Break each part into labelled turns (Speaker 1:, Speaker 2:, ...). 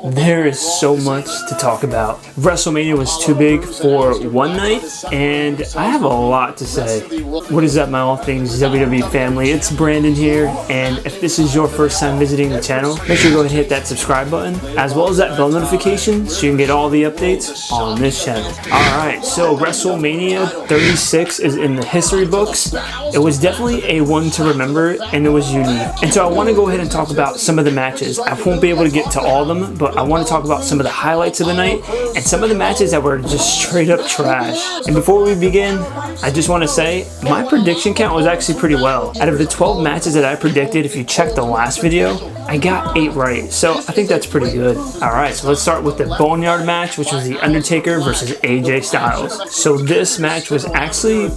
Speaker 1: There is so much to talk about. WrestleMania was too big for one night, and I have a lot to say. What is up, my all things WWE family? It's Brandon here, and if this is your first time visiting the channel, make sure to go ahead and hit that subscribe button, as well as that bell notification, so you can get all the updates on this channel. Alright, so WrestleMania 36 is in the history books. It was definitely a one to remember, and it was unique. And so I want to go ahead and talk about some of the matches. I won't be able to get to all of them, but I want to talk about some of the highlights of the night and some of the matches that were just straight up trash. And before we begin, I just want to say my prediction count was actually pretty well. Out of the 12 matches that I predicted, if you check the last video, I got 8 right, so I think that's pretty good. Alright, so let's start with the Boneyard match, which was the Undertaker versus AJ Styles. So this match was actually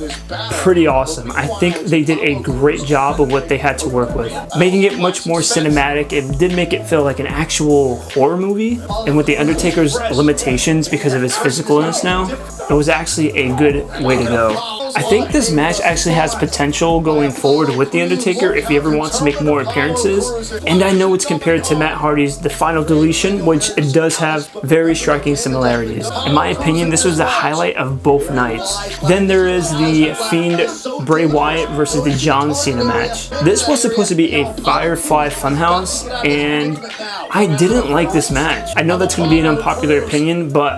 Speaker 1: pretty awesome. I think they did a great job of what they had to work with, making it much more cinematic. It did make it feel like an actual horror movie, and with the Undertaker's limitations because of his physicalness now, it was actually a good way to go. I think this match actually has potential going forward with The Undertaker if he ever wants to make more appearances. And I know it's compared to Matt Hardy's The Final Deletion, which it does have very striking similarities. In my opinion, this was the highlight of both nights. Then there is the Fiend Bray Wyatt versus the John Cena match. This was supposed to be a Firefly Funhouse, and I didn't like this match. I know that's going to be an unpopular opinion, but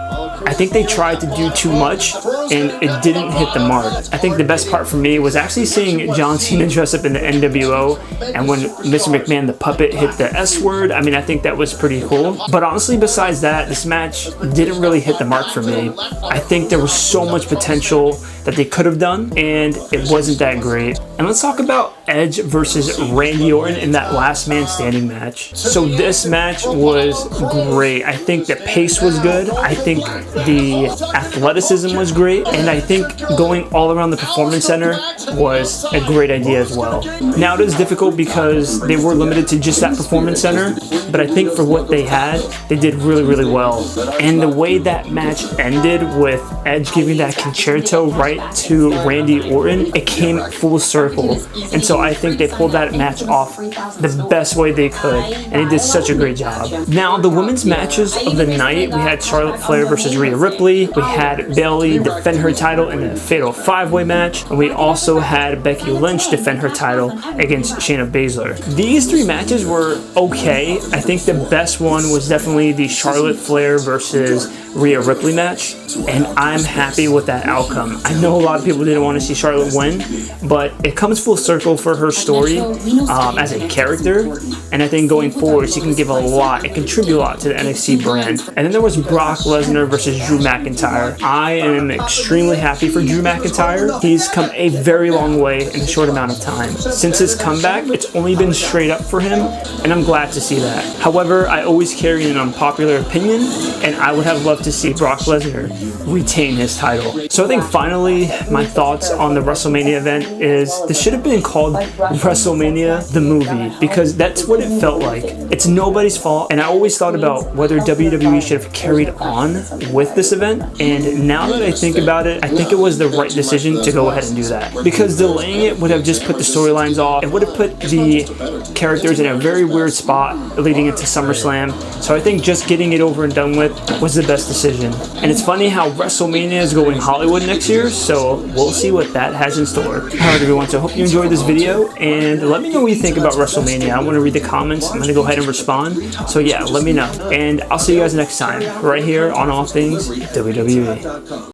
Speaker 1: I think they tried to do too much and it didn't hit the mark. I think the best part for me was actually seeing John Cena dress up in the NWO, and when Mr. McMahon the puppet hit the S word, I mean, I think that was pretty cool. But honestly, besides that, this match didn't really hit the mark for me. I think there was so much potential that they could have done, and it wasn't that great. And let's talk about Edge versus Randy Orton in that last man standing match. So this match was great. I think the pace was good. I think the athleticism was great, and I think going all around the Performance Center was a great idea as well. Now it is difficult because they were limited to just that Performance Center, but I think for what they had, they did really, really well. And the way that match ended with Edge giving that concerto right to Randy Orton, it came full circle. And so I think they pulled that match off the best way they could, and they did such a great job. Now, the women's matches of the night, we had Charlotte Flair versus Rhea Ripley, we had Bayley defend her title in a Fatal 5-Way match, and we also had Becky Lynch defend her title against Shayna Baszler. These 3 matches were okay. I think the best one was definitely the Charlotte Flair versus Rhea Ripley match, and I'm happy with that outcome. I know a lot of people didn't want to see Charlotte win, but it comes full circle for her story as a character, and I think going forward she can give a lot and contribute a lot to the NXT brand. And then there was Brock Lesnar versus Drew McIntyre. I am extremely happy for Drew McIntyre. He's come a very long way in a short amount of time. Since his comeback, it's only been straight up for him, and I'm glad to see that. However, I always carry an unpopular opinion, and I would have loved to see Brock Lesnar retain his title. So I think finally, my thoughts on the WrestleMania event is this should have been called WrestleMania the movie, because that's what it felt like. It's nobody's fault, and I always thought about whether WWE should have carried on with this event, and now that I think about it, I think it was the right decision to go ahead and do that, because delaying it would have just put the storylines off. It would have put the characters in a very weird spot leading into SummerSlam. So I think just getting it over and done with was the best decision. And it's funny how WrestleMania is going Hollywood next year, so we'll see what that has in store. Alright everyone, so I hope you enjoyed this video, and let me know what you think about WrestleMania. I want to read the comments. I'm going to go ahead and respond. So yeah, let me know. And I'll see you guys next time, right here on All Things WWE.